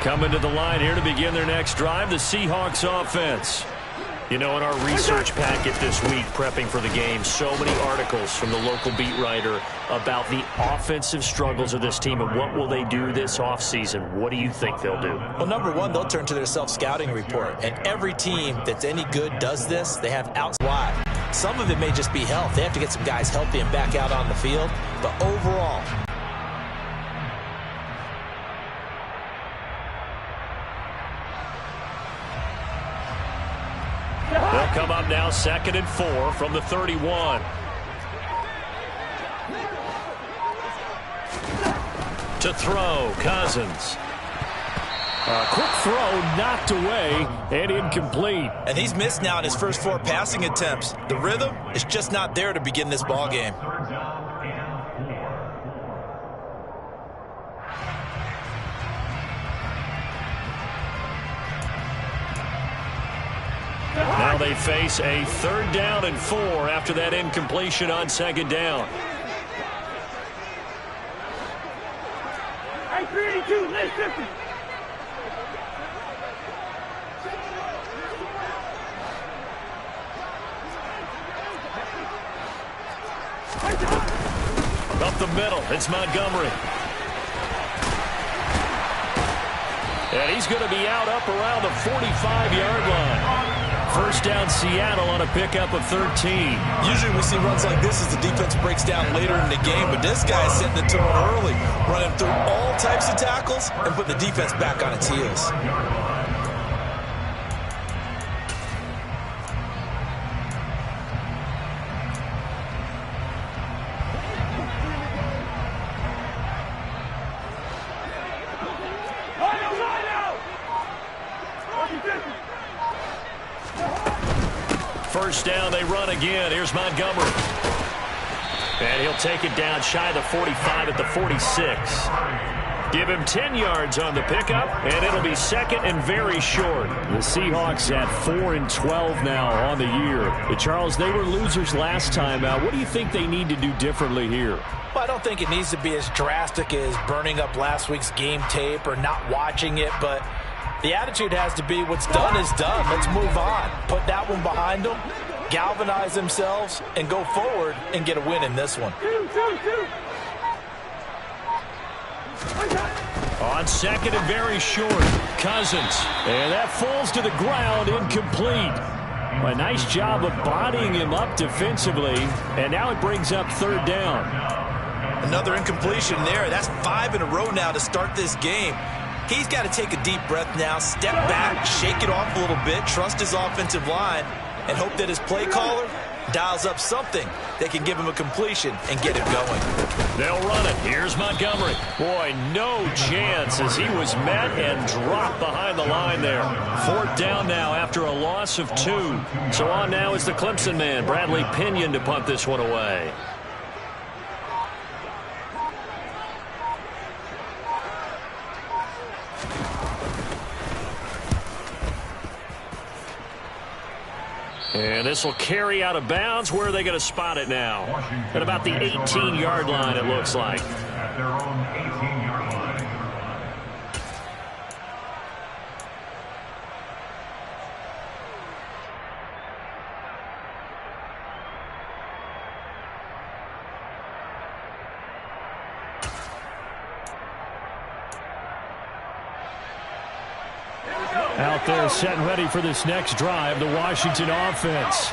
Coming to the line here to begin their next drive, the Seahawks offense. You know, in our research packet this week, prepping for the game, so many articles from the local beat writer about the offensive struggles of this team and what will they do this offseason. What do you think they'll do? Well, number one, they'll turn to their self-scouting report. And every team that's any good does this. They have outside. Some of it may just be health. They have to get some guys healthy and back out on the field. But overall, they'll come up now 2nd and 4 from the 31. To throw, Cousins. A quick throw knocked away and incomplete. And he's missed now in his first 4 passing attempts. The rhythm is just not there to begin this ball game. Now they face a 3rd down and 4 after that incompletion on 2nd down. Hey, 32, listen. Up the middle, it's Montgomery. And he's going to be out up around the 45-yard line. First down, Seattle on a pickup of 13. Usually we see runs like this as the defense breaks down later in the game, but this guy is setting the tone early, running through all types of tackles and putting the defense back on its heels. First down, they run again. Here's Montgomery. And he'll take it down shy of the 45 at the 46. Give him 10 yards on the pickup, and it'll be 2nd and very short. The Seahawks at 4 and 12 now on the year. Charles, they were losers last time out. What do you think they need to do differently here? Well, I don't think it needs to be as drastic as burning up last week's game tape or not watching it, but the attitude has to be what's done is done. Let's move on. Put that one behind them, galvanize themselves, and go forward and get a win in this one. On 2nd and very short, Cousins. And that falls to the ground, incomplete. A nice job of bodying him up defensively, and now it brings up 3rd down. Another incompletion there. That's 5 in a row now to start this game. He's got to take a deep breath now, step back, shake it off a little bit, trust his offensive line, and hope that his play caller dials up something that can give him a completion and get him going. They'll run it. Here's Montgomery. Boy, no chance as he was met and dropped behind the line there. 4th down now after a loss of 2. So on now is the Clemson man, Bradley Pinion, to punt this one away. And this will carry out of bounds. Where are they going to spot it now? At about the 18-yard line, it looks like. At their own 18-yard line. Out there set and ready for this next drive, the Washington offense.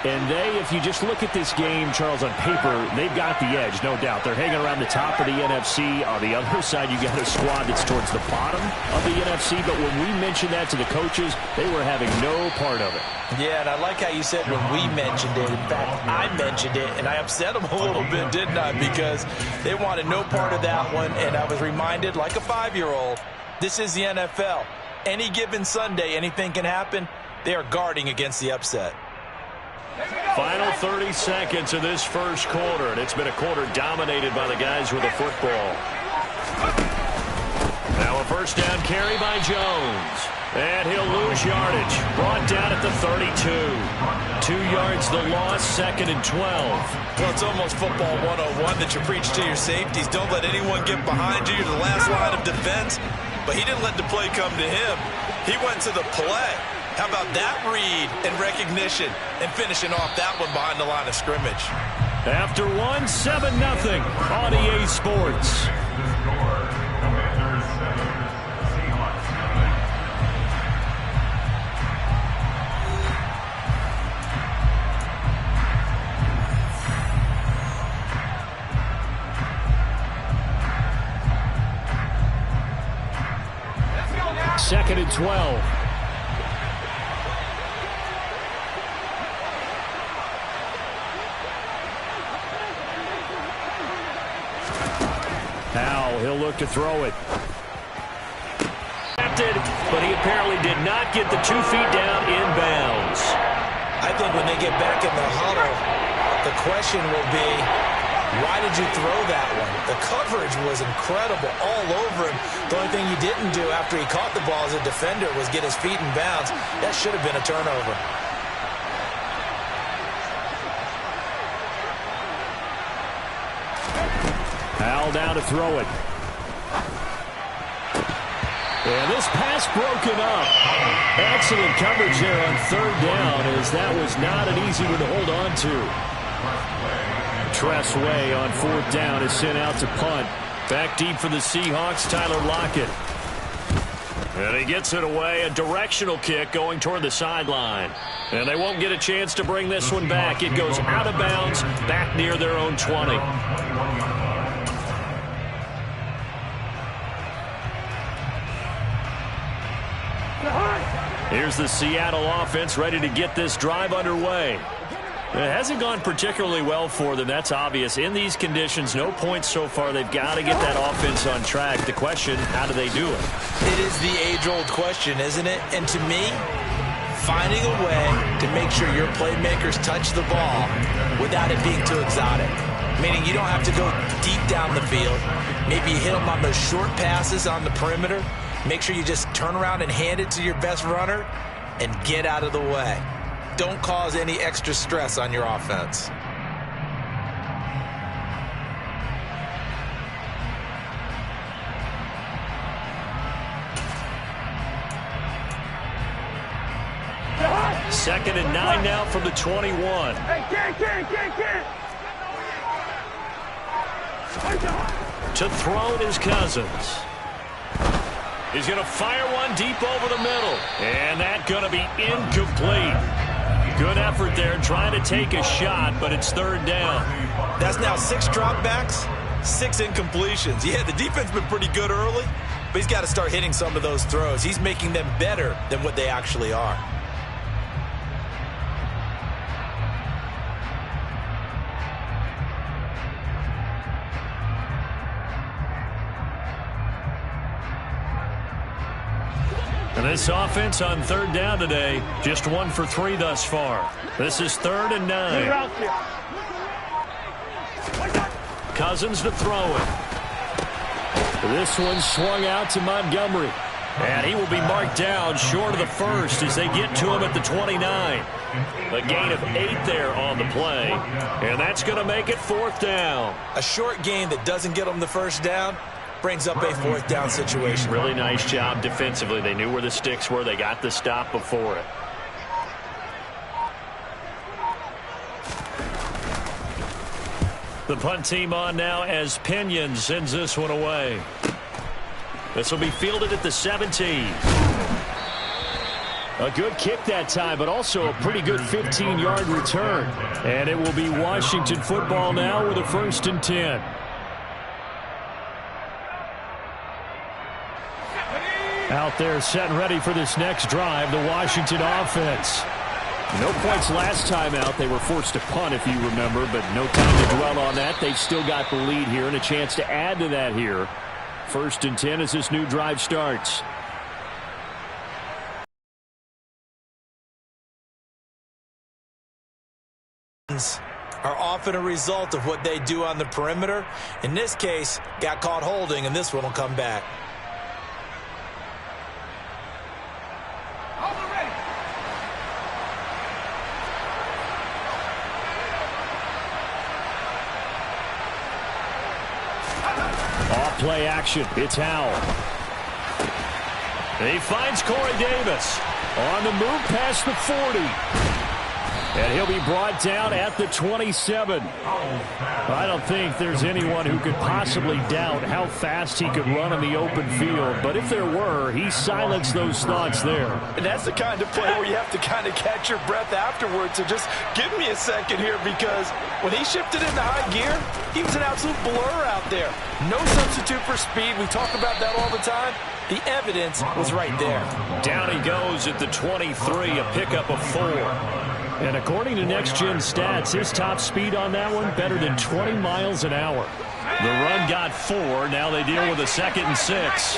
And they, if you just look at this game, Charles, on paper, they've got the edge, no doubt. They're hanging around the top of the NFC. On the other side, you got a squad that's towards the bottom of the NFC. But when we mentioned that to the coaches, they were having no part of it. Yeah, and I like how you said when we mentioned it. In fact, I mentioned it, and I upset them a little bit, didn't I? Because they wanted no part of that one, and I was reminded, like a 5-year-old, this is the NFL. Any given Sunday, anything can happen. They are guarding against the upset. Final 30 seconds of this first quarter, and it's been a quarter dominated by the guys with the football. Now a first down carry by Jones. And he'll lose yardage. Brought down at the 32. 2 yards the loss, 2nd and 12. Well, it's almost football 101 that you preach to your safeties. Don't let anyone get behind you. You're the last line of defense. but he didn't let the play come to him. He went to the play. How about that read and recognition and finishing off that one behind the line of scrimmage? After one, 7-0 on EA Sports. The score, Commanders 7, Seahawks 7. Second and 12. Now he'll look to throw it. But he apparently did not get the 2 feet down inbounds. I think when they get back in the huddle, the question will be, why did you throw that one? The coverage was incredible all over him. The only thing he didn't do after he caught the ball as a defender was get his feet in bounds. That should have been a turnover. Al down to throw it. And this pass broken up. Excellent coverage there on third down, as that was not an easy one to hold on to. Tress Way on fourth down is sent out to punt. Back deep for the Seahawks, Tyler Lockett. And he gets it away, a directional kick going toward the sideline. And they won't get a chance to bring this one back. It goes out of bounds, back near their own 20. Here's the Seattle offense ready to get this drive underway. It hasn't gone particularly well for them. That's obvious. In these conditions, no points so far. They've got to get that offense on track. The question, how do they do it? It is the age-old question, isn't it? And to me, finding a way to make sure your playmakers touch the ball without it being too exotic. Meaning you don't have to go deep down the field. Maybe you hit them on those short passes on the perimeter. Make sure you just turn around and hand it to your best runner and get out of the way. Don't cause any extra stress on your offense. Second and 9 now from the 21. To throw is Cousins. He's going to fire one deep over the middle. And that's going to be incomplete. Good effort there trying to take a shot, but it's third down. That's now 6 dropbacks, 6 incompletions. Yeah, the defense been pretty good early, but he's got to start hitting some of those throws. He's making them better than what they actually are. And this offense on third down today, just 1 for 3 thus far. This is 3rd and 9. Cousins to throw it. This one swung out to Montgomery. And he will be marked down short of the first as they get to him at the 29. A gain of 8 there on the play. And that's going to make it 4th down. A short gain that doesn't get them the first down brings up a 4th down situation. Really nice job defensively. They knew where the sticks were. They got the stop before it. The punt team on now as Pinion sends this one away. This will be fielded at the 17. A good kick that time, but also a pretty good 15-yard return. And it will be Washington football now with a 1st and 10. Out there set and ready for this next drive, the Washington offense. No points last time out. They were forced to punt, if you remember, but no time to dwell on that. They've still got the lead here and a chance to add to that here. 1st and 10 as this new drive starts. Are often a result of what they do on the perimeter. In this case, got caught holding, and this one will come back. Off play action. It's Howell. He finds Corey Davis on the move past the 40. And he'll be brought down at the 27. I don't think there's anyone who could possibly doubt how fast he could run in the open field. But if there were, he silenced those thoughts there. And that's the kind of play where you have to kind of catch your breath afterwards. So just give me a second here, because when he shifted into high gear, he was an absolute blur out there. No substitute for speed. We talk about that all the time. The evidence was right there. Down he goes at the 23, a pickup of 4. And according to Next Gen Stats, his top speed on that one, better than 20 miles an hour. The run got 4. Now they deal with a 2nd and 6.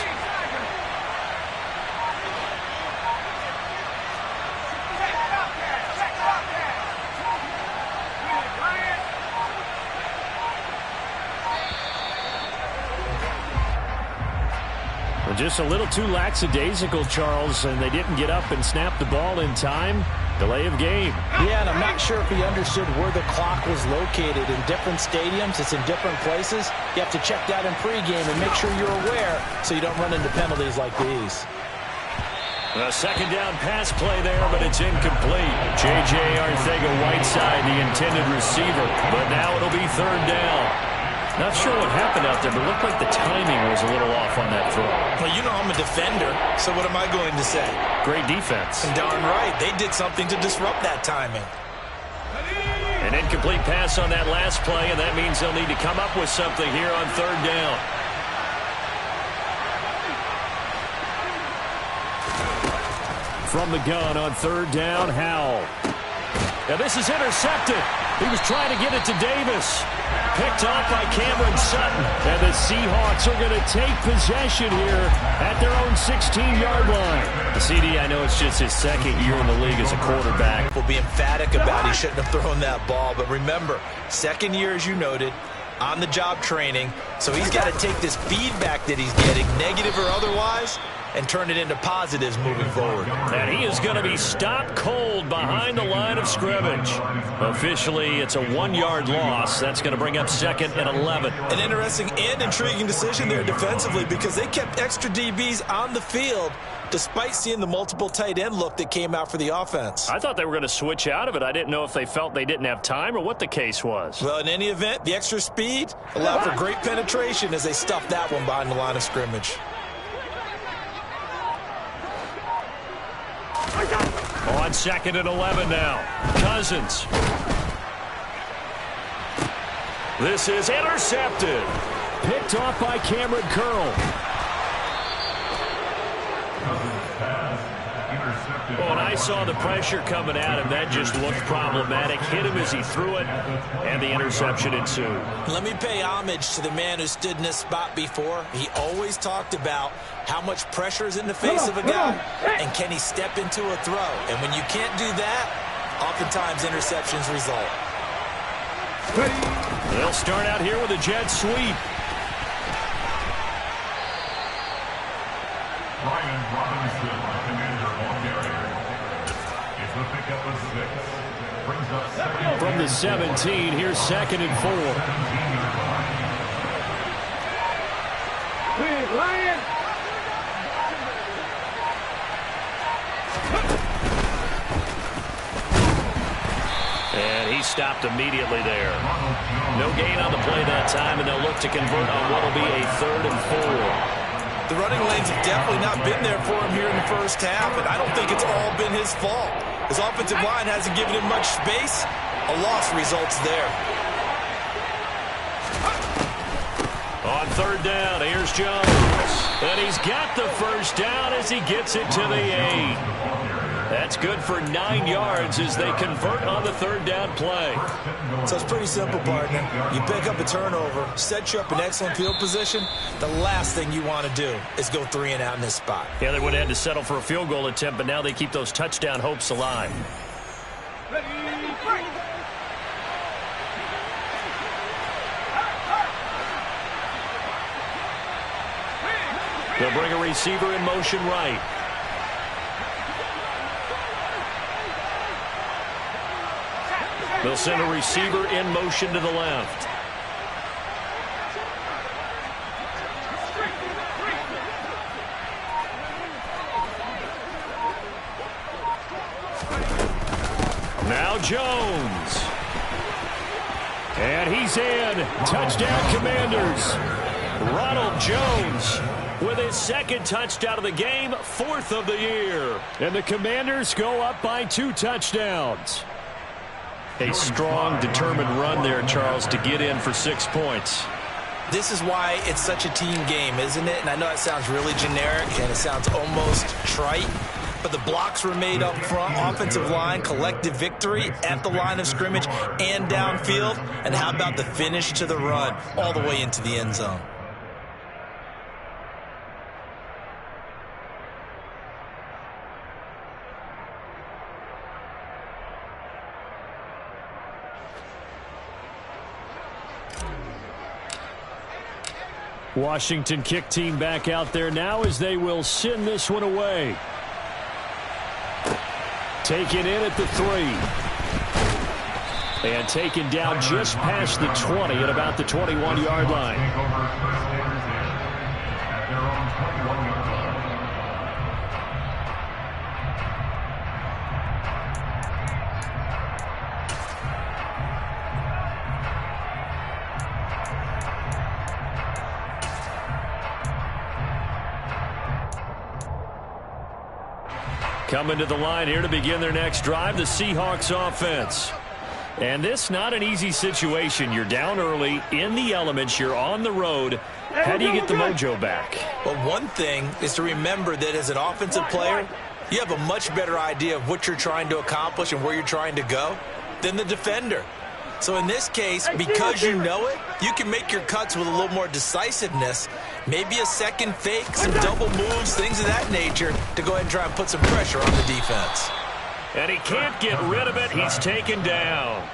Just a little too lackadaisical, Charles, and they didn't get up and snap the ball in time. Delay of game. Yeah, and I'm not sure if he understood where the clock was located. In different stadiums, it's in different places. You have to check that in pregame and make sure you're aware so you don't run into penalties like these. A second down pass play there, but it's incomplete. J.J. Arcega-Whiteside, the intended receiver, but now it'll be 3rd down. Not sure what happened out there, but it looked like the timing was a little off on that throw. Well, you know I'm a defender, so what am I going to say? Great defense. And darn right, they did something to disrupt that timing. An incomplete pass on that last play, and that means they'll need to come up with something here on 3rd down. From the gun on 3rd down, Howell. Now this is intercepted. He was trying to get it to Davis. Picked off by Cameron Sutton. And the Seahawks are going to take possession here at their own 16-yard line. The CD, I know it's just his 2nd year in the league as a quarterback. We'll be emphatic about he shouldn't have thrown that ball. But remember, 2nd year, as you noted, on-the-job training. So he's got to take this feedback that he's getting, negative or otherwise, and turn it into positives moving forward. And he is going to be stopped cold behind the line of scrimmage. Officially, it's a 1-yard loss. That's going to bring up 2nd and 11. An interesting and intriguing decision there defensively, because they kept extra DBs on the field despite seeing the multiple tight end look that came out for the offense. I thought they were going to switch out of it. I didn't know if they felt they didn't have time or what the case was. Well, in any event, the extra speed allowed for great penetration as they stuffed that one behind the line of scrimmage. On 2nd and 11 now. Cousins. This is intercepted. Picked off by Cameron Curl. Oh, and I saw the pressure coming at him. That just looked problematic. Hit him as he threw it, and the interception ensued. Let me pay homage to the man who stood in this spot before. He always talked about how much pressure is in the face of a guy, and can he step into a throw. And when you can't do that, oftentimes interceptions result. They'll start out here with a jet sweep. Brian Robinson, commander on carrier. It's the pickup of 6. Brings up 7. From the 17, here's 2nd and 4. Big Lion. And he stopped immediately there. No gain on the play that time, and they'll look to convert on what will be a 3rd and 4. The running lanes have definitely not been there for him here in the first half, and I don't think it's all been his fault. His offensive line hasn't given him much space. A loss results there. On 3rd down, here's Jones. And he's got the 1st down as he gets it to the 8. That's good for 9 yards as they convert on the 3rd down play. So it's pretty simple, partner. You pick up a turnover, set you up in excellent field position. The last thing you want to do is go 3 and out in this spot. Yeah, they would have had to settle for a field goal attempt, but now they keep those touchdown hopes alive. They'll bring a receiver in motion right. They'll send a receiver in motion to the left. Now Jones. And he's in. Touchdown, Commanders. Ronald Jones with his second touchdown of the game, 4th of the year. And the Commanders go up by 2 touchdowns. A strong, determined run there, Charles, to get in for 6 points. This is why it's such a team game, isn't it? And I know it sounds really generic and it sounds almost trite, but the blocks were made up front, offensive line, collective victory at the line of scrimmage and downfield. And how about the finish to the run all the way into the end zone? Washington kick team back out there now as they will send this one away. Taken in at the 3. And taken down just past the 20 at about the 21-yard line. Coming to the line here to begin their next drive, the Seahawks offense. And this not an easy situation. You're down early, in the elements, you're on the road. How do you get the mojo back? Well, one thing is to remember that as an offensive player, you have a much better idea of what you're trying to accomplish and where you're trying to go than the defender. So in this case, because you know it, you can make your cuts with a little more decisiveness, maybe a second fake, some double moves, things of that nature, to go ahead and try and put some pressure on the defense. And he can't get rid of it. He's taken down.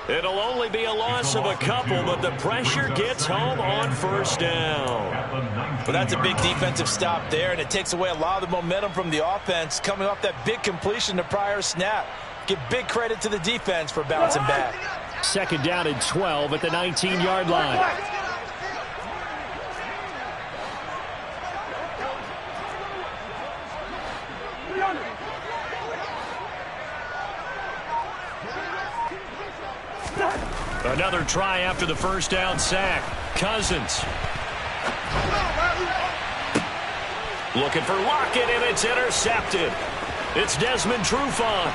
It'll only be a loss of a couple, but the pressure gets home on first down. Well, that's a big defensive stop there, and it takes away a lot of the momentum from the offense coming off that big completion the prior snap. Give big credit to the defense for bouncing back. 2nd down and 12 at the 19-yard line. Another try after the first down sack. Cousins. Looking for Lockett, and it's intercepted. It's Desmond Trufant.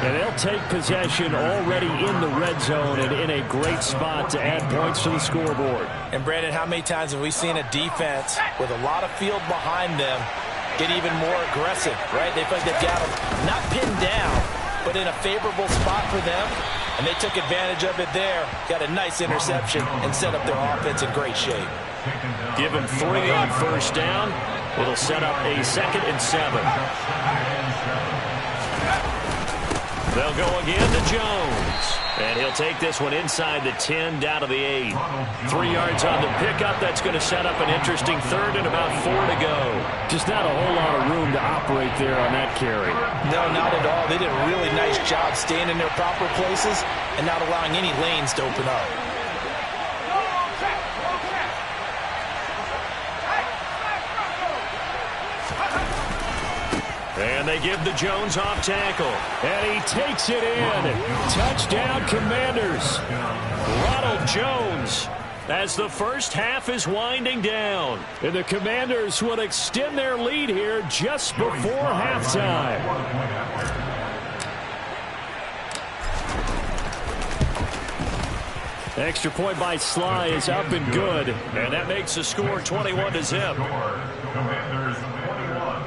And they'll take possession already in the red zone and in a great spot to add points to the scoreboard. And, Brandon, how many times have we seen a defense with a lot of field behind them get even more aggressive, right? They feel like they've got them not pinned down, but in a favorable spot for them, and they took advantage of it there. Got a nice interception and set up their offense in great shape. Give them 3 on first down. It'll set up a 2nd and 7. They'll go again to Jones. And he'll take this one inside the 10 down to the 8. 3 yards on the pickup. That's going to set up an interesting 3rd and about 4 to go. Just not a whole lot of room to operate there on that carry. No, not at all. They did a really nice job staying in their proper places and not allowing any lanes to open up. And they give the Jones off tackle. And he takes it in. Touchdown, Commanders. Ronald Jones as the first half is winding down. And the Commanders will extend their lead here just before halftime. Extra point by Sly is up and good. And that makes the score 21-0. Commanders 21,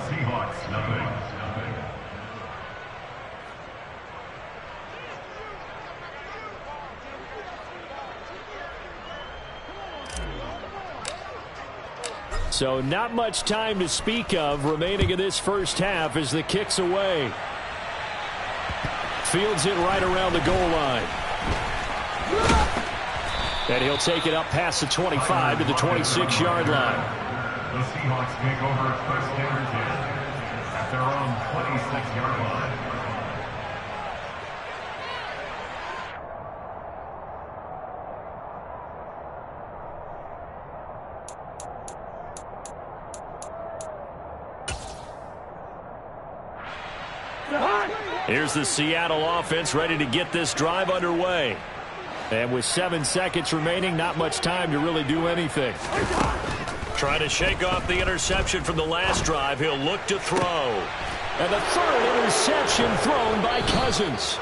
Seahawks nothing. So not much time to speak of remaining in this first half as the kick's away. Fields it right around the goal line. And he'll take it up past the 25 to the 26-yard line. The Seahawks take over 1st and 10 at their own 26-yard line. Here's the Seattle offense ready to get this drive underway. And with 7 seconds remaining, not much time to really do anything. Trying to shake off the interception from the last drive. He'll look to throw. And the third interception thrown by Cousins.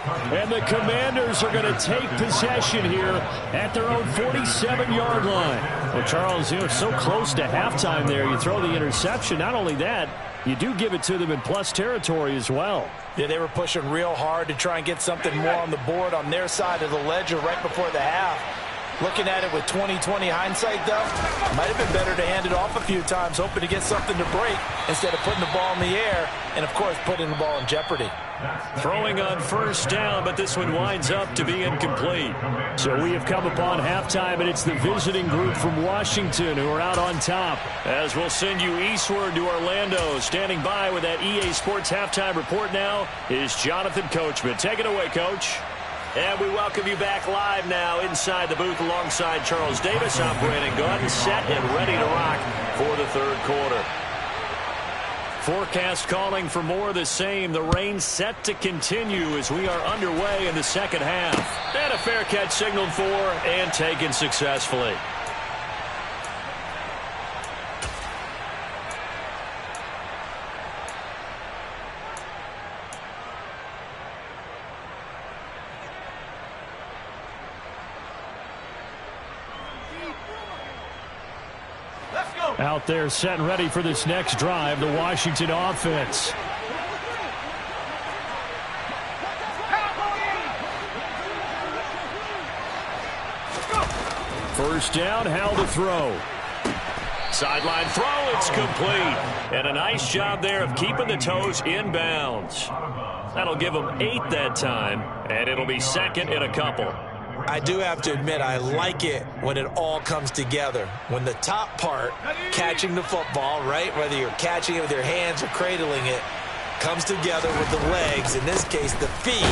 And the Commanders are going to take possession here at their own 47-yard line. Well, Charles, it's so close to halftime there. You throw the interception. Not only that, you do give it to them in plus territory as well. Yeah, they were pushing real hard to try and get something more on the board on their side of the ledger right before the half. Looking at it with 20/20 hindsight, though, might have been better to hand it off a few times, hoping to get something to break instead of putting the ball in the air and, of course, putting the ball in jeopardy. Throwing on first down, but this one winds up to be incomplete. So we have come upon halftime, and it's the visiting group from Washington who are out on top. As we'll send you eastward to Orlando. Standing by with that EA Sports halftime report now is Jonathan Coachman. Take it away, Coach. And we welcome you back live now inside the booth alongside Charles Davis. I'm Brandon Gaudin, set and ready to rock for the third quarter. Forecast calling for more of the same. The rain set to continue as we are underway in the second half. And a fair catch signaled for and taken successfully. Out there set and ready for this next drive, the Washington offense. First down, Howell to throw. Sideline throw, it's complete. And a nice job there of keeping the toes in bounds. That'll give them 8 that time, and it'll be second in a couple. I do have to admit, I like it when it all comes together. When the top part, catching the football, right, whether you're catching it with your hands or cradling it, comes together with the legs, in this case the feet,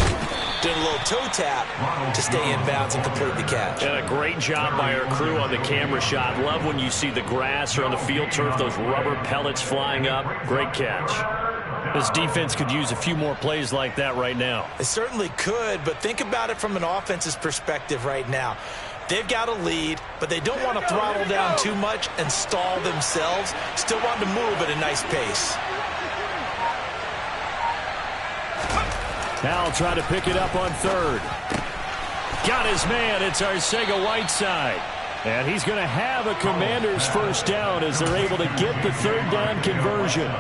doing a little toe tap to stay in bounds and complete the catch. And a great job by our crew on the camera shot. Love when you see the grass or on the field turf, those rubber pellets flying up. Great catch. This defense could use a few more plays like that right now. It certainly could, but think about it from an offense's perspective right now. They've got a lead, but they don't want to throttle down too much and stall themselves. Still want to move at a nice pace. Now try to pick it up on third. Got his man. It's Arcega-Whiteside. And he's going to have a Commander's first down as they're able to get the third down conversion.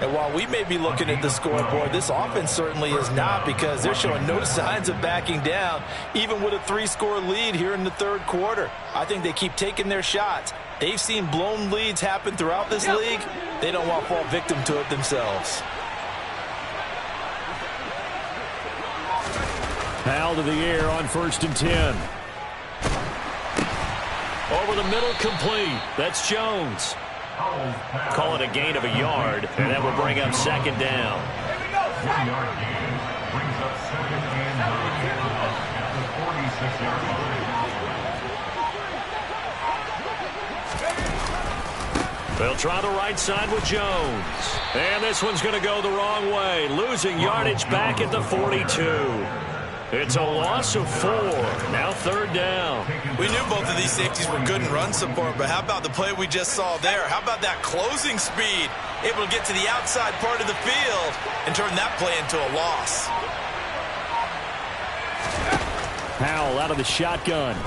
And while we may be looking at the scoreboard, this offense certainly is not, because they're showing no signs of backing down, even with a 3-score lead here in the third quarter. I think they keep taking their shots. They've seen blown leads happen throughout this league. They don't want to fall victim to it themselves. Howell to the air on 1st and 10. Over the middle, complete. That's Jones. Call it a gain of a yard, and that will bring up second down. 1-yard gain brings up second and 9 at the 46-yard line. They'll try the right side with Jones. And this one's going to go the wrong way. Losing yardage back at the 42. It's a loss of 4. Now third down. We knew both of these safeties were good in run support, but how about the play we just saw there? How about that closing speed? Able to get to the outside part of the field and turn that play into a loss. Howell out of the shotgun.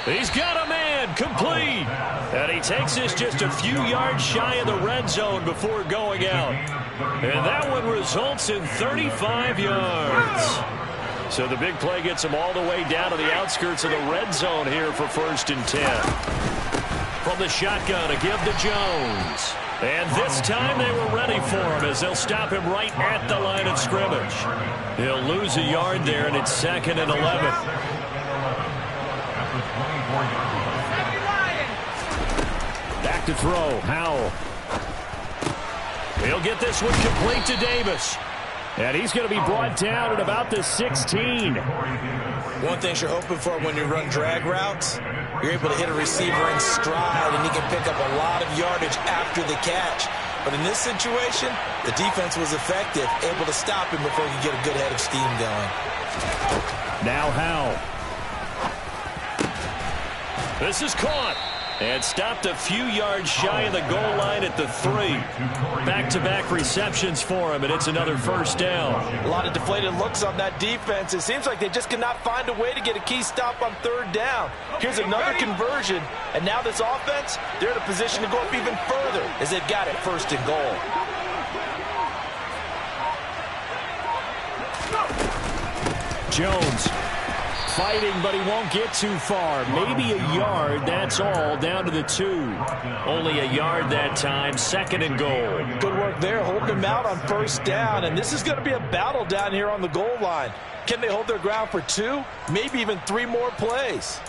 He's got a man, complete. And he takes this just a few yards shy of the red zone before going out. And that one results in 35 yards. So the big play gets him all the way down to the outskirts of the red zone here for 1st and 10. From the shotgun, a give to Jones. And this time they were ready for him as they'll stop him right at the line of scrimmage. He'll lose a yard there, and it's 2nd and 11. Back to throw, Howell. He'll get this one complete to Davis. And he's going to be brought down at about the 16. One thing you're hoping for when you run drag routes, you're able to hit a receiver in stride, and he can pick up a lot of yardage after the catch. But in this situation, the defense was effective, able to stop him before he could get a good head of steam going. Now Howell. This is caught. And stopped a few yards shy of the goal line at the 3. Back-to-back receptions for him, and it's another first down. A lot of deflated looks on that defense. It seems like they just cannot find a way to get a key stop on third down. Here's another conversion, and now this offense, they're in a position to go up even further as they've got it first and goal. Jones fighting, but he won't get too far. Maybe a yard, that's all, down to the 2. Only a yard that time, second and goal. Good work there, holding him out on first down, and this is going to be a battle down here on the goal line. Can they hold their ground for 2, maybe even 3 more plays?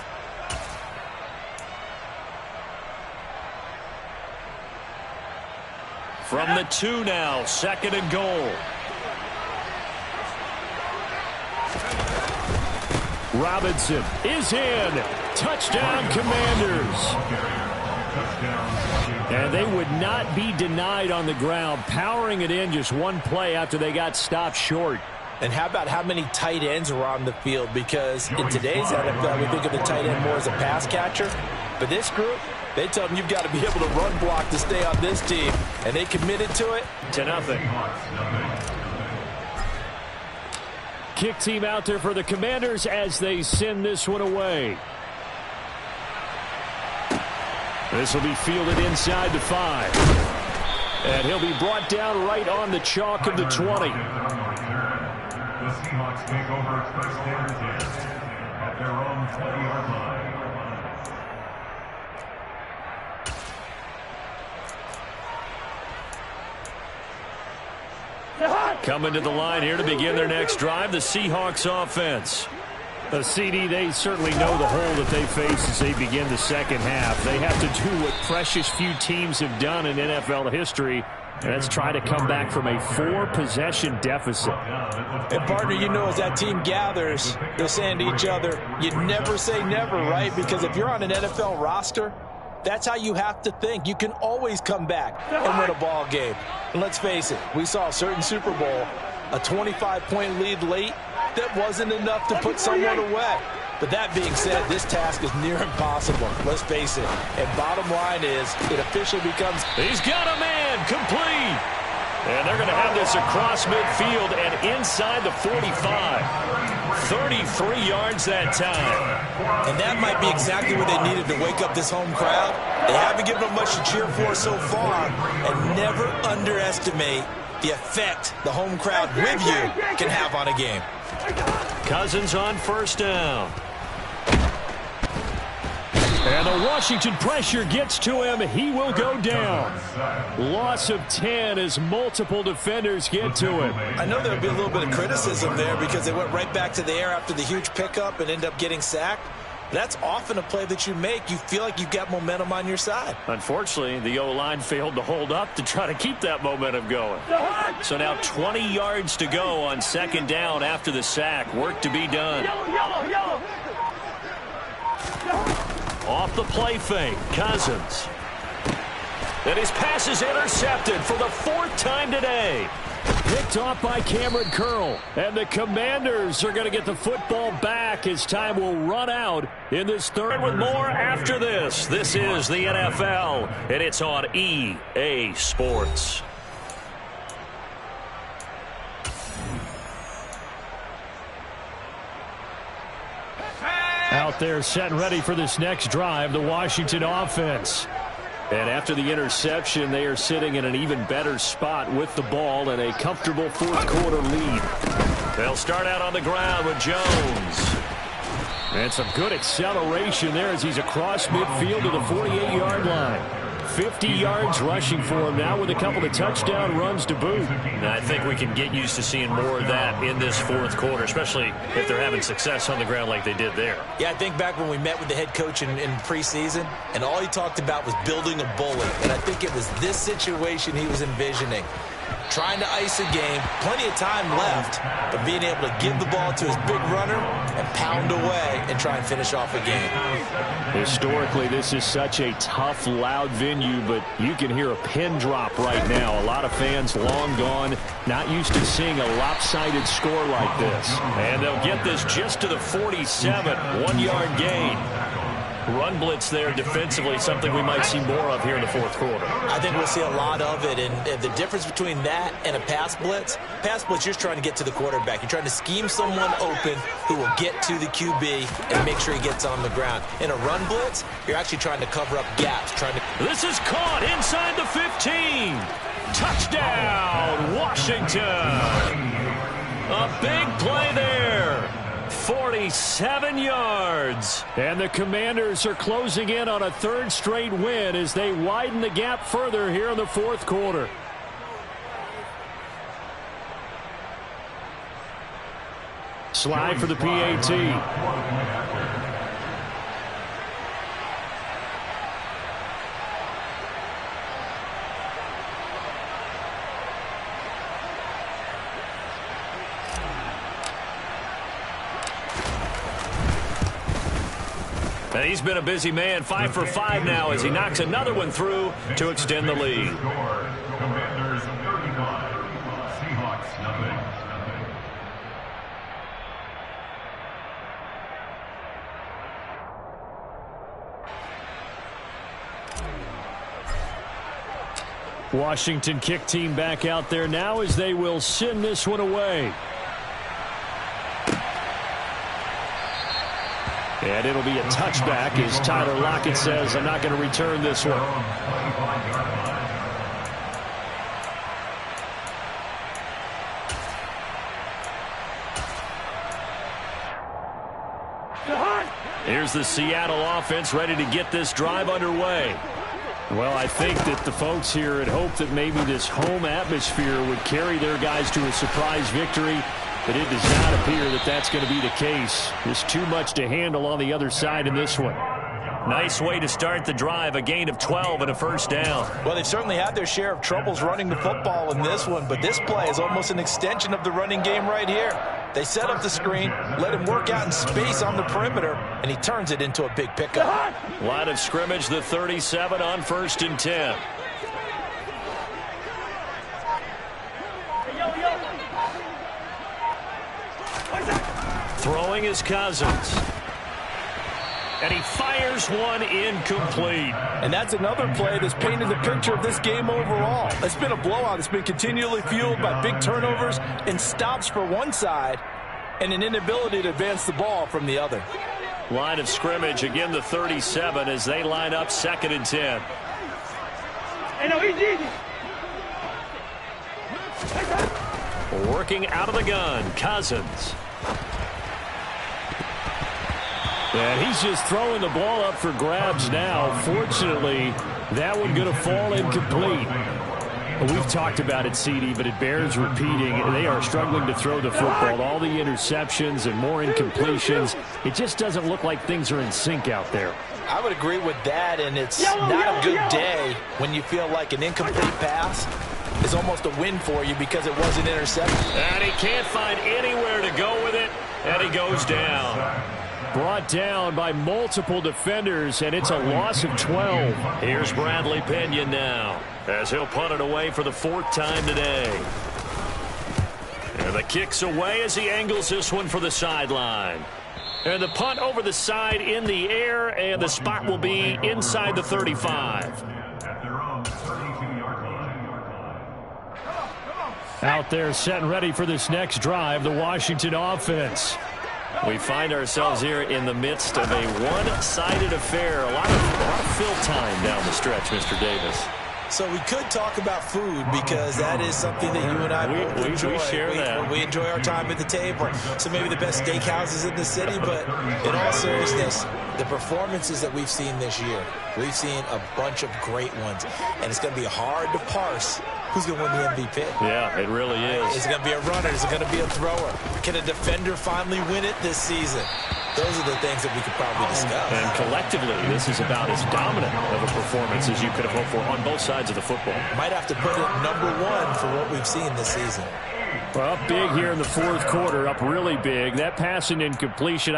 From the 2 now, second and goal. Robinson is in. Touchdown, Commanders. And they would not be denied on the ground, powering it in just one play after they got stopped short. And how about how many tight ends are on the field? Because in today's NFL, we think of the tight end more as a pass catcher. But this group, they tell them you've got to be able to run block to stay on this team. And they committed to it. 10-0. Kick team out there for the Commanders as they send this one away. This will be fielded inside the 5. And he'll be brought down right on the chalk of the 20. The Seahawks take over first and 10 at their own 20-yard line. Coming to the line here to begin their next drive, the Seahawks offense. The CD, they certainly know the hole that they face as they begin the second half. They have to do what precious few teams have done in NFL history, and that's try to come back from a 4-possession deficit. And, partner, you know as that team gathers, they're saying to each other, you never say never, right? Because if you're on an NFL roster, that's how you have to think. You can always come back and win a ball game. And let's face it, we saw a certain Super Bowl, a 25-point lead late, that wasn't enough to put someone away. But that being said, this task is near impossible. Let's face it. And bottom line is, it officially becomes... He's got a man, complete. And they're going to have this across midfield and inside the 45. 33 yards that time. And that might be exactly what they needed to wake up this home crowd. They haven't given them much to cheer for so far. And never underestimate the effect the home crowd with you can have on a game. Cousins on first down. And the Washington pressure gets to him. He will go down. Loss of 10 as multiple defenders get to him. I know there'll be a little bit of criticism there because they went right back to the air after the huge pickup and end up getting sacked. That's often a play that you make. You feel like you've got momentum on your side. Unfortunately, the O-line failed to hold up to try to keep that momentum going. So now 20 yards to go on second down after the sack. Work to be done. Off the play fake, Cousins. And his pass is intercepted for the 4th time today. Picked off by Cameron Curl. And the Commanders are going to get the football back as time will run out in this third. With more after this. This is the NFL, and it's on EA Sports. Out there set and ready for this next drive, the Washington offense. And after the interception, they are sitting in an even better spot with the ball and a comfortable fourth-quarter lead. They'll start out on the ground with Jones. And some good acceleration there as he's across midfield to the 48-yard line. 50 yards rushing for him now with a couple of touchdown runs to boot. Now, I think we can get used to seeing more of that in this fourth quarter, especially if they're having success on the ground like they did there. Yeah, I think back when we met with the head coach in preseason, and all he talked about was building a bully. And I think it was this situation he was envisioning. trying to ice a game, plenty of time left, but being able to give the ball to his big runner and pound away and try and finish off a game. Historically, this is such a tough, loud venue, but you can hear a pin drop right now. A lot of fans long gone, not used to seeing a lopsided score like this. And they'll get this just to the 47, 1-yard gain. Run blitz there defensively, something we might see more of here in the fourth quarter. I think we'll see a lot of it, and the difference between that and a pass blitz, you're just trying to get to the quarterback. You're trying to scheme someone open who will get to the QB and make sure he gets on the ground. In a run blitz, you're actually trying to cover up gaps. This is caught inside the 15. Touchdown, Washington. A big play there. 47 yards. And the Commanders are closing in on a third straight win as they widen the gap further here in the fourth quarter. Slide for the PAT. And he's been a busy man, 5 for 5 now as he knocks another one through to extend the lead. Commanders 35, Seahawks nothing. Washington kick team back out there now as they will send this one away. And it'll be a touchback as Tyler Lockett says, I'm not going to return this one. Here's the Seattle offense ready to get this drive underway. Well, I think that the folks here had hoped that maybe this home atmosphere would carry their guys to a surprise victory. But it does not appear that that's going to be the case. There's too much to handle on the other side in this one. Nice way to start the drive, a gain of 12 and a first down. Well, they've certainly had their share of troubles running the football in this one, but this play is almost an extension of the running game right here. They set up the screen, let him work out in space on the perimeter, and he turns it into a big pickup. Line of scrimmage, the 37 on 1st and 10. Throwing is Cousins. And he fires one incomplete. And that's another play that's painted the picture of this game overall. It's been a blowout. It's been continually fueled by big turnovers and stops for one side and an inability to advance the ball from the other. Line of scrimmage, again the 37 as they line up 2nd and 10. Working out of the gun, Cousins. And he's just throwing the ball up for grabs now. Fortunately, that one going to fall incomplete. We've talked about it, CD, but it bears repeating. They are struggling to throw the football. All the interceptions and more incompletions. It just doesn't look like things are in sync out there. I would agree with that, and it's not a good day when you feel like an incomplete pass is almost a win for you because it wasn't intercepted. And he can't find anywhere to go with it, and he goes down. Brought down by multiple defenders, and it's a loss of 12. Here's Bradley Pinion now as he'll punt it away for the 4th time today. And the kick's away as he angles this one for the sideline. And the punt over the side in the air, and the spot will be inside the 35. At their own 32-yard line. Out there set and ready for this next drive, the Washington offense. We find ourselves here in the midst of a one-sided affair. A lot of fill time down the stretch, Mr. Davis. So we could talk about food because that is something that you and I both enjoy. We share that. We enjoy our time at the table. So maybe the best steakhouses in the city, but in all seriousness, the performances that we've seen this year, we've seen a bunch of great ones, and it's going to be hard to parse who's going to win the MVP. Yeah, it really is. Is it going to be a runner? Is it going to be a thrower? Can a defender finally win it this season? those are the things that we could probably discuss. And collectively, this is about as dominant of a performance as you could have hoped for on both sides of the football. Might have to put it #1 for what we've seen this season. Well, up big here in the fourth quarter, up really big. That passing incompletion,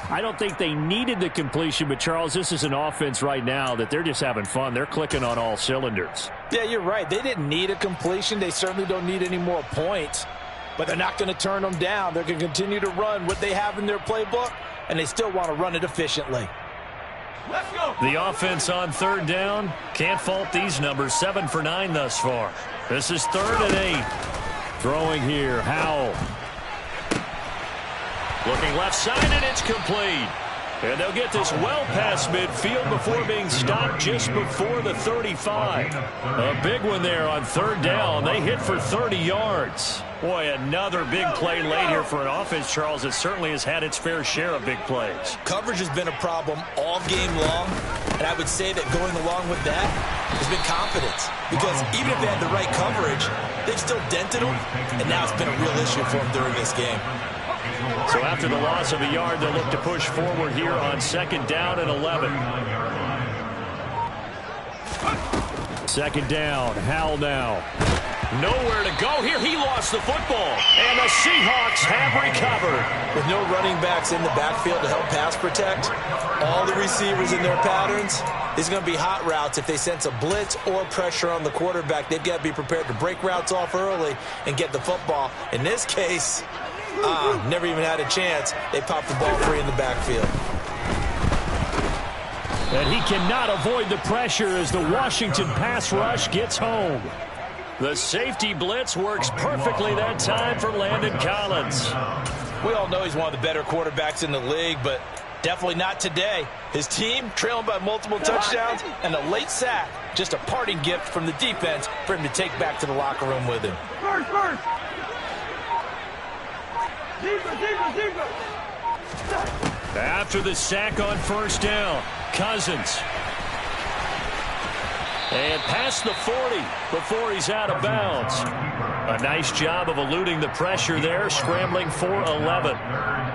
I don't think they needed the completion, but, Charles, this is an offense right now that they're just having fun. They're clicking on all cylinders. Yeah, you're right. They didn't need a completion. They certainly don't need any more points, but they're not going to turn them down. They're going to continue to run what they have in their playbook, and they still want to run it efficiently. Let's go. The offense on third down, can't fault these numbers, 7 for 9 thus far. This is 3rd and 8. Throwing here, Howell. Looking left side, and it's complete. And they'll get this well past midfield before being stopped just before the 35. A big one there on third down. They hit for 30 yards. Boy, another big play late here for an offense, Charles, that certainly has had its fair share of big plays. Coverage has been a problem all game long, and I would say that going along with that has been confidence. Because even if they had the right coverage, they've still dented them, and now it's been a real issue for them during this game. So after the loss of a yard, they'll look to push forward here on 2nd down and 11. 2nd down, Howell now. Nowhere to go here. He lost the football. And the Seahawks have recovered. With no running backs in the backfield to help pass protect, all the receivers in their patterns, these are going to be hot routes. If they sense a blitz or pressure on the quarterback, they've got to be prepared to break routes off early and get the football. In this case, never even had a chance. They popped the ball free in the backfield. And he cannot avoid the pressure as the Washington pass rush gets home. The safety blitz works perfectly that time for Landon Collins. We all know he's one of the better quarterbacks in the league, but definitely not today. His team trailing by multiple touchdowns and a late sack. Just a parting gift from the defense for him to take back to the locker room with him. After the sack on 1st down, Cousins. And past the 40 before he's out of bounds. A nice job of eluding the pressure there, scrambling for 11.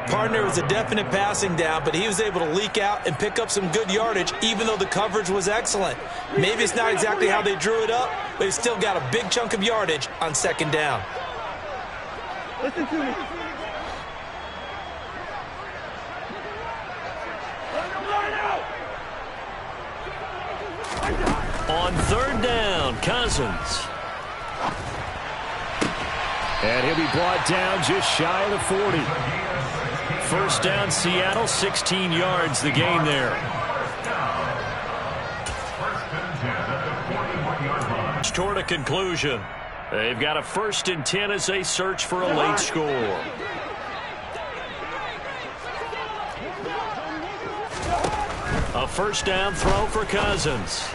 Partner was a definite passing down, but he was able to leak out and pick up some good yardage, even though the coverage was excellent. Maybe it's not exactly how they drew it up, but he still got a big chunk of yardage on 2nd down. Listen to me. On 3rd down, Cousins. And he'll be brought down just shy of the 40. 1st down, Seattle, 16 yards the gain there. Toward a conclusion. They've got a 1st and 10 as they search for a late score. A 1st down throw for Cousins.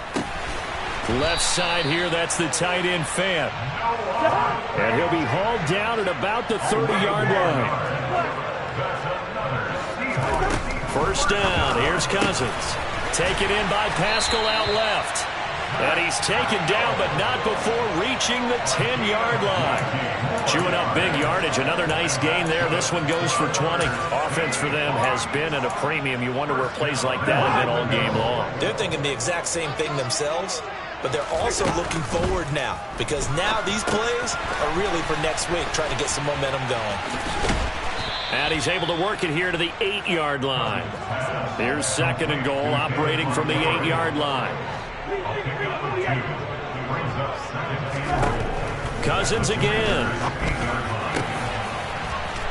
Left side here, that's the tight end Fant. And he'll be hauled down at about the 30-yard line. 1st down, here's Cousins. Taken in by Pascal out left. And he's taken down, but not before reaching the 10-yard line. Chewing up big yardage. Another nice gain there. This one goes for 20. Offense for them has been at a premium. You wonder where plays like that have been all game long. They're thinking the exact same thing themselves, but they're also looking forward now, because now these plays are really for next week, trying to get some momentum going. And he's able to work it here to the 8-yard line. Here's 2nd and goal, operating from the 8-yard line. Cousins again.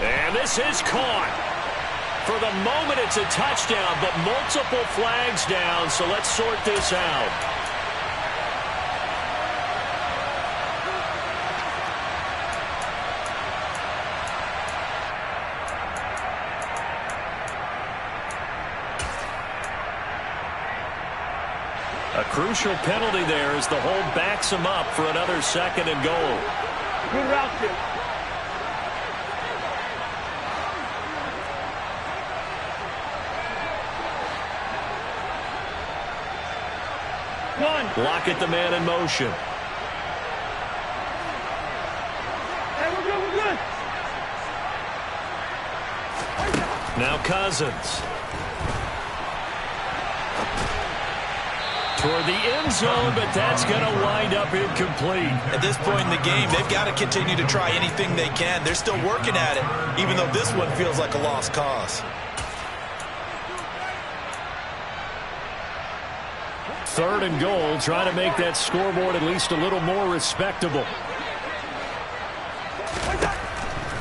And this is caught. For the moment, it's a touchdown, but multiple flags down, so let's sort this out. A crucial penalty there as the hold backs him up for another 2nd and goal. Good route kick. Lockett, the man in motion. Hey, we're good, we're good. Now Cousins. Toward the end zone, but that's going to wind up incomplete. At this point in the game, they've got to continue to try anything they can. They're still working at it, even though this one feels like a lost cause. Third and goal, trying to make that scoreboard at least a little more respectable.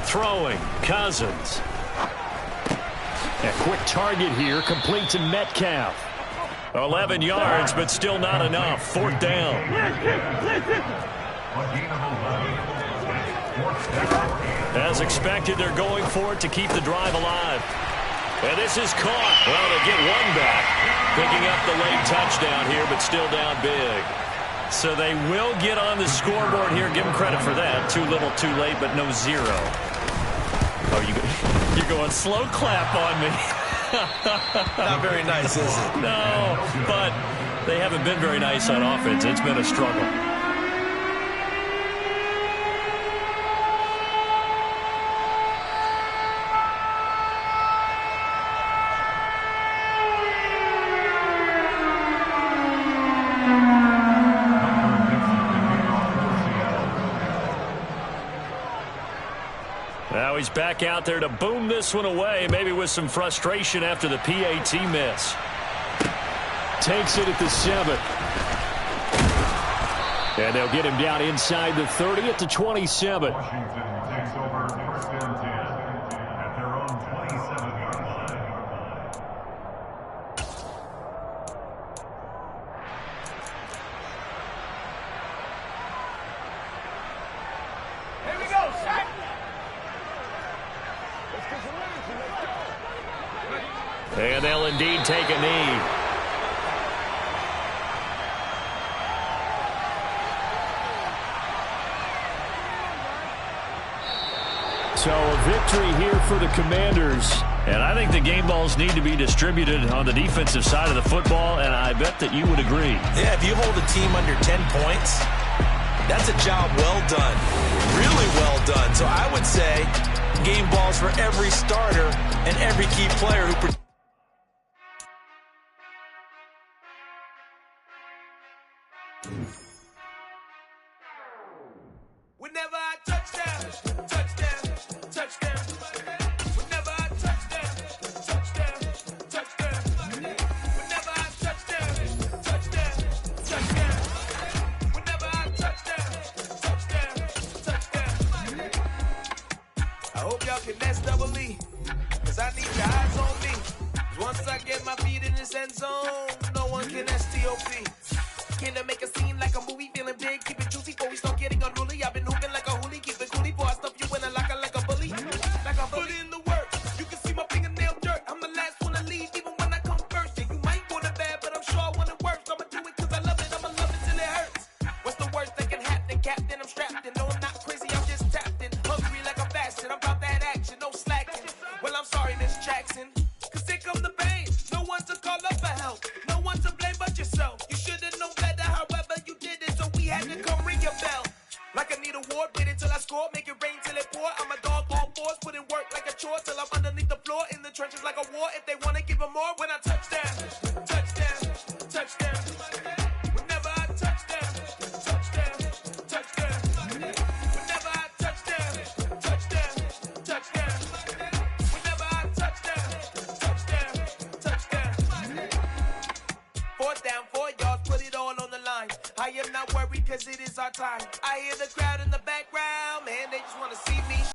Throwing, Cousins. A quick target here, complete to Metcalf. 11 yards, but still not enough. Fourth down. As expected, they're going for it to keep the drive alive. And this is caught. Well, they get one back, picking up the late touchdown here, but still down big. So they will get on the scoreboard here. Give them credit for that. Too little, too late, but no zero. Oh, you're going slow clap on me. Not very nice, is it? No, but they haven't been very nice on offense. It's been a struggle. Now he's back out there to boom this one away, maybe with some frustration after the PAT miss. Takes it at the 7. And they'll get him down inside the 30 at the 27. Washington takes over first and 10 at their own 27-yard line. Here we go, Shaq. And they'll indeed take a knee. So a victory here for the Commanders. And I think the game balls need to be distributed on the defensive side of the football, and I bet that you would agree. Yeah, if you hold a team under 10 points, that's a job well done. Really well done. So I would say game balls for every starter and every key player who Whenever I touchdown, touchdown, touchdown. Whenever I touchdown, touchdown, touchdown. Whenever I touchdown, touchdown, touchdown. Whenever I touchdown, touchdown, touchdown. I hope y'all can next double E, cause I need your eyes on me. Once I get my feet in this end zone, no one can STOP. Can I make a scene like a movie, feeling big, keep it juicy before we start getting unruly. I've been hooping like a hoolie, keep it coolie before I stuff you in a locker like a bully. Like I put in the work, you can see my fingernail dirt. I'm the last one to leave, even when I come first. Yeah, you might want it bad, but I'm sure I want it worse. I'ma do it cause I love it, I'ma love it till it hurts. What's the worst that can happen, Captain? I'm strapped in, no I'm not crazy, I'm just tapped in. Hungry like I'm fasting, I'm about that action, no slacking. Well, I'm sorry, Miss Jackson, cause here come the pain. No one to call up for help, no one to blame but yourself. You should've known better, however you did it, so we had to come ring your bell. Like I need a ward, wait until I score, make it rain till it pour. I'm a dog on fours, put in work like a chore till I'm underneath the floor, in the trenches like a war. If they wanna give them more, when I touchdown, touchdown, touchdown. Whenever I touchdown, touchdown, touchdown. Whenever I touchdown, touchdown, touchdown. Whenever I touchdown, touchdown, touchdown. Fourth down, 4 yards, put it all on the line. I am not worried cause it is our time. I hear the crowd in the background, man, they just wanna see me